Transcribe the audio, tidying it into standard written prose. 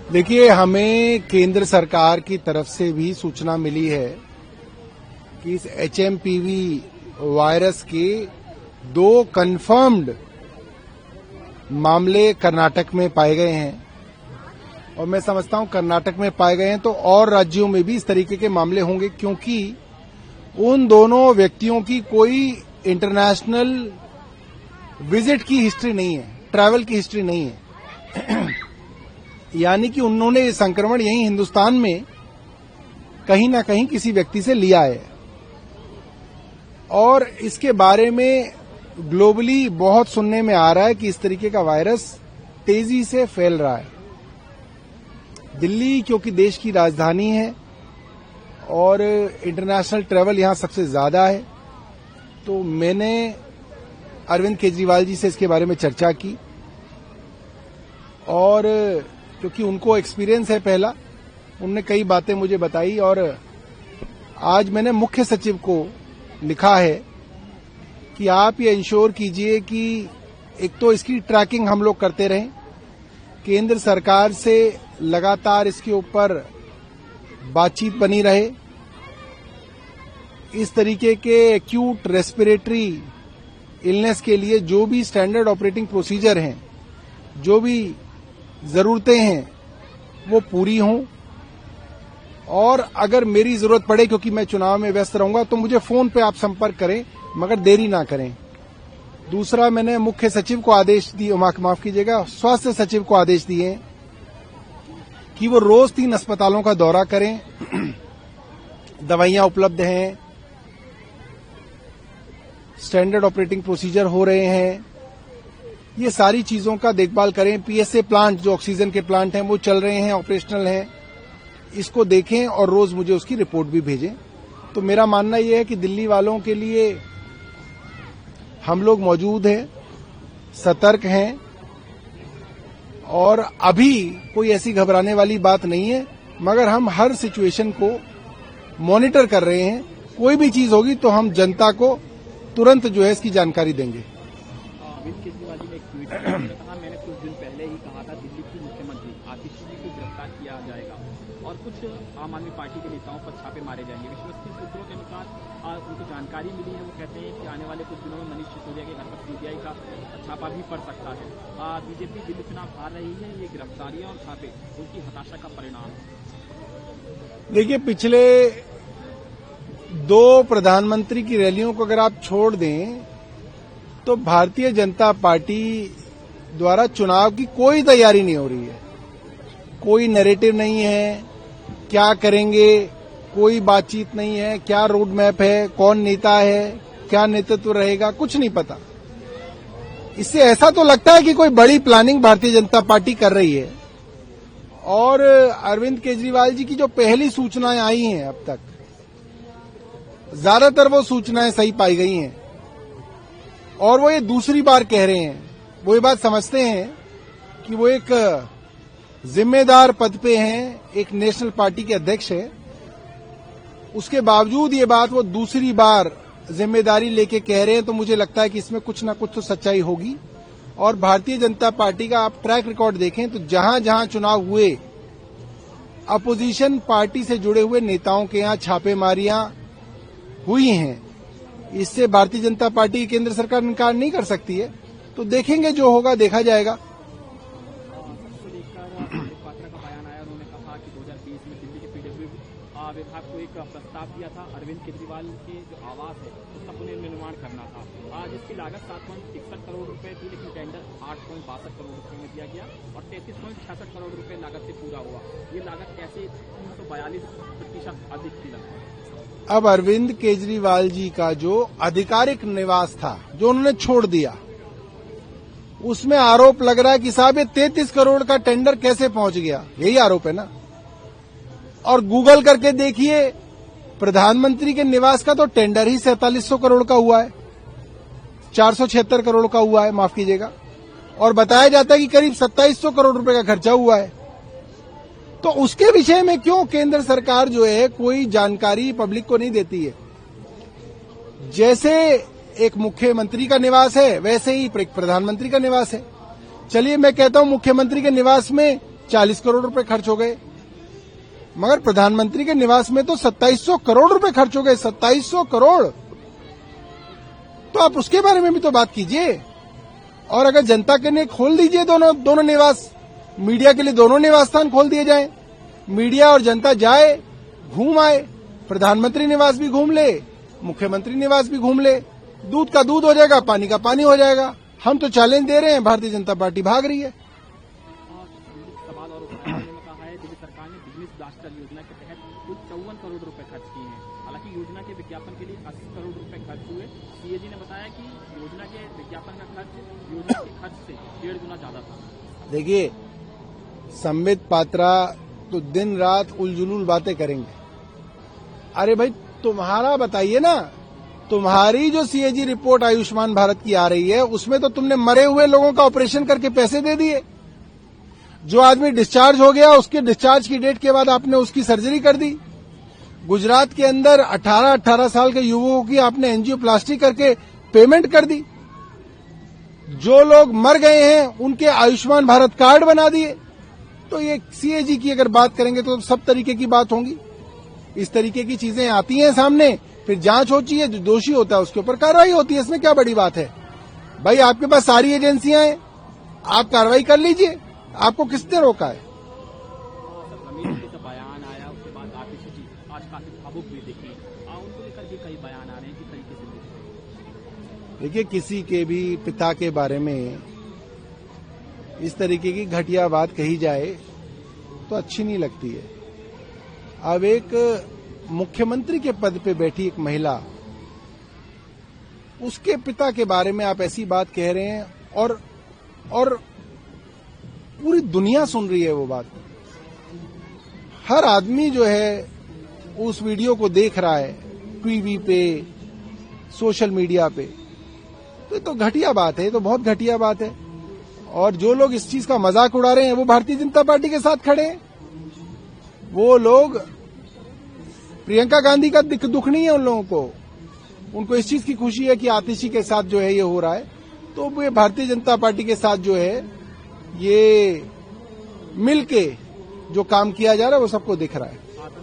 देखिए, हमें केंद्र सरकार की तरफ से भी सूचना मिली है कि इस एचएमपीवी वायरस के 2 कंफर्म्ड मामले कर्नाटक में पाए गए हैं और मैं समझता हूं कर्नाटक में पाए गए हैं तो और राज्यों में भी इस तरीके के मामले होंगे, क्योंकि उन दोनों व्यक्तियों की कोई इंटरनेशनल विजिट की हिस्ट्री नहीं है, ट्रैवल की हिस्ट्री नहीं है। यानी कि उन्होंने ये संक्रमण यहीं हिंदुस्तान में कहीं ना कहीं किसी व्यक्ति से लिया है और इसके बारे में ग्लोबली बहुत सुनने में आ रहा है कि इस तरीके का वायरस तेजी से फैल रहा है। दिल्ली क्योंकि देश की राजधानी है और इंटरनेशनल ट्रैवल यहां सबसे ज्यादा है, तो मैंने अरविंद केजरीवाल जी से इसके बारे में चर्चा की और क्योंकि उनको एक्सपीरियंस है पहला, उनने कई बातें मुझे बताई और आज मैंने मुख्य सचिव को लिखा है कि आप ये इंश्योर कीजिए कि एक तो इसकी ट्रैकिंग हम लोग करते रहें, केंद्र सरकार से लगातार इसके ऊपर बातचीत बनी रहे, इस तरीके के एक्यूट रेस्पिरेटरी इलनेस के लिए जो भी स्टैंडर्ड ऑपरेटिंग प्रोसीजर हैं, जो भी जरूरतें हैं वो पूरी हों और अगर मेरी जरूरत पड़े, क्योंकि मैं चुनाव में व्यस्त रहूंगा, तो मुझे फोन पे आप संपर्क करें मगर देरी ना करें। दूसरा, मैंने मुख्य सचिव को आदेश दिए, माफ कीजिएगा, स्वास्थ्य सचिव को आदेश दिए कि वो रोज 3 अस्पतालों का दौरा करें। दवाइयां उपलब्ध हैं, स्टैंडर्ड ऑपरेटिंग प्रोसीजर हो रहे हैं, ये सारी चीजों का देखभाल करें। पीएसए प्लांट जो ऑक्सीजन के प्लांट हैं वो चल रहे हैं, ऑपरेशनल हैं, इसको देखें और रोज मुझे उसकी रिपोर्ट भी भेजें। तो मेरा मानना यह है कि दिल्ली वालों के लिए हम लोग मौजूद हैं, सतर्क हैं और अभी कोई ऐसी घबराने वाली बात नहीं है, मगर हम हर सिचुएशन को मॉनिटर कर रहे हैं। कोई भी चीज होगी तो हम जनता को तुरंत जो है इसकी जानकारी देंगे। अरविंद केजरीवाल जी ने एक ट्वीट में कहा, मैंने कुछ दिन पहले ही कहा था दिल्ली की मुख्यमंत्री आतिशी जी को गिरफ्तार किया जाएगा और कुछ आम आदमी पार्टी के नेताओं पर छापे मारे जाएंगे। विश्वसनीय सूत्रों के अनुसार उनको जानकारी मिली है, वो कहते हैं कि आने वाले कुछ दिनों में मनीष सिसोदिया के घर पर सीबीआई का छापा भी पड़ सकता है। बीजेपी दिल्ली चुनाव हार रही है, ये गिरफ्तारियां और छापे उनकी हताशा का परिणाम है। देखिए, पिछले 2 प्रधानमंत्री की रैलियों को अगर आप छोड़ दें तो भारतीय जनता पार्टी द्वारा चुनाव की कोई तैयारी नहीं हो रही है, कोई नैरेटिव नहीं है, क्या करेंगे कोई बातचीत नहीं है, क्या रोड मैप है, कौन नेता है, क्या नेतृत्व रहेगा, कुछ नहीं पता। इससे ऐसा तो लगता है कि कोई बड़ी प्लानिंग भारतीय जनता पार्टी कर रही है और अरविंद केजरीवाल जी की जो पहली सूचनाएं आई हैं अब तक, ज्यादातर वो सूचनाएं सही पाई गई हैं और वो ये दूसरी बार कह रहे हैं, वो ये बात समझते हैं कि वो एक जिम्मेदार पद पे हैं, एक नेशनल पार्टी के अध्यक्ष हैं, उसके बावजूद ये बात वो दूसरी बार जिम्मेदारी लेके कह रहे हैं, तो मुझे लगता है कि इसमें कुछ ना कुछ तो सच्चाई होगी। और भारतीय जनता पार्टी का आप ट्रैक रिकॉर्ड देखें तो जहां जहां चुनाव हुए, अपोजिशन पार्टी से जुड़े हुए नेताओं के यहां छापेमारियां हुई हैं। इससे भारतीय जनता पार्टी केंद्र सरकार इनकार नहीं कर सकती है, तो देखेंगे, जो होगा देखा जाएगा। पात्रा का बयान आया, उन्होंने कहा कि 2020 में दिल्ली के पीडब्ल्यू विभाग को एक प्रस्ताव दिया था, अरविंद केजरीवाल के जो आवास है उसका पुनर्निर्माण करना था, जिसकी लागत 7.61 करोड़ रुपए थी, लेकिन टेंडर 8.62 करोड़ रुपए में दिया गया और 33.66 करोड़ रुपए लागत से पूरा हुआ। ये लागत कैसे 342% अधिक थी लगभग। अब अरविंद केजरीवाल जी का जो आधिकारिक निवास था, जो उन्होंने छोड़ दिया, उसमें आरोप लग रहा है कि साहब ये 33 करोड़ का टेंडर कैसे पहुंच गया, यही आरोप है ना। और गूगल करके देखिए, प्रधानमंत्री के निवास का तो टेंडर ही 4700 करोड़ का हुआ है, 476 करोड़ का हुआ है, माफ कीजिएगा, और बताया जाता है कि करीब 2700 करोड़ रुपए का खर्चा हुआ है। तो उसके विषय में क्यों केंद्र सरकार जो है कोई जानकारी पब्लिक को नहीं देती है। जैसे एक मुख्यमंत्री का निवास है, वैसे ही एक प्रधानमंत्री का निवास है। चलिए मैं कहता हूं मुख्यमंत्री के निवास में 40 करोड़ रुपए खर्च हो गए, मगर प्रधानमंत्री के निवास में तो 2700 करोड़ रुपए खर्च हो गए। 2700 करोड़, तो आप उसके बारे में भी तो बात कीजिए। और अगर जनता के लिए खोल दीजिए दोनों निवास, मीडिया के लिए दोनों निवास स्थान खोल दिए जाए, मीडिया और जनता जाए, घूम आए, प्रधानमंत्री निवास भी घूम ले, मुख्यमंत्री निवास भी घूम ले, दूध का दूध हो जाएगा, पानी का पानी हो जाएगा। हम तो चैलेंज दे रहे हैं, भारतीय जनता पार्टी भाग रही है। सवाल और उठाया उन्होंने कहा है दिल्ली सरकार ने बिजनेस ब्लास्टर योजना के तहत कुल 54 करोड़ रुपए खर्च किए हैं। हालांकि योजना के विज्ञापन के लिए 80 करोड़ रुपए खर्च हुए। सीएजी ने बताया कि योजना के विज्ञापन का खर्च योजना के खर्च से 1.5 गुना ज्यादा था। देखिए, संबित पात्रा तो दिन रात उलझुलूल बातें करेंगे। अरे भाई, तुम्हारा बताइए ना, तुम्हारी जो सीएजी रिपोर्ट आयुष्मान भारत की आ रही है, उसमें तो तुमने मरे हुए लोगों का ऑपरेशन करके पैसे दे दिए। जो आदमी डिस्चार्ज हो गया, उसके डिस्चार्ज की डेट के बाद आपने उसकी सर्जरी कर दी। गुजरात के अंदर 18-18 साल के युवकों की आपने एंजियोप्लास्टी करके पेमेंट कर दी। जो लोग मर गए हैं, उनके आयुष्मान भारत कार्ड बना दिए। तो ये सीएजी की अगर बात करेंगे तो सब तरीके की बात होंगी। इस तरीके की चीजें आती हैं सामने, फिर जांच होती है, जो दोषी होता है उसके ऊपर कार्रवाई होती है। इसमें क्या बड़ी बात है भाई? आपके पास सारी एजेंसियां हैं, आप कार्रवाई कर लीजिए। आपको किसने रोका है? रमेश जी का बयान आया, उसके बाद आतिशी जी आज काफी भावुक भी दिखी, उनको लेकर भी कई बयान आ रहे हैं कि तरीके से। देखिए, किसी के भी पिता के बारे में इस तरीके की घटिया बात कही जाए तो अच्छी नहीं लगती है। अब एक मुख्यमंत्री के पद पे बैठी एक महिला, उसके पिता के बारे में आप ऐसी बात कह रहे हैं, और पूरी दुनिया सुन रही है वो बात। हर आदमी जो है उस वीडियो को देख रहा है, टीवी पे, सोशल मीडिया पे। तो ये तो घटिया बात है, ये तो बहुत घटिया बात है। और जो लोग इस चीज का मजाक उड़ा रहे हैं, वो भारतीय जनता पार्टी के साथ खड़े हैं। वो लोग, प्रियंका गांधी का दुख नहीं है उन लोगों को, उनको इस चीज की खुशी है कि आतिशी के साथ जो है ये हो रहा है। तो वो भारतीय जनता पार्टी के साथ जो है ये मिलके जो काम किया जा रहा है वो सबको दिख रहा है।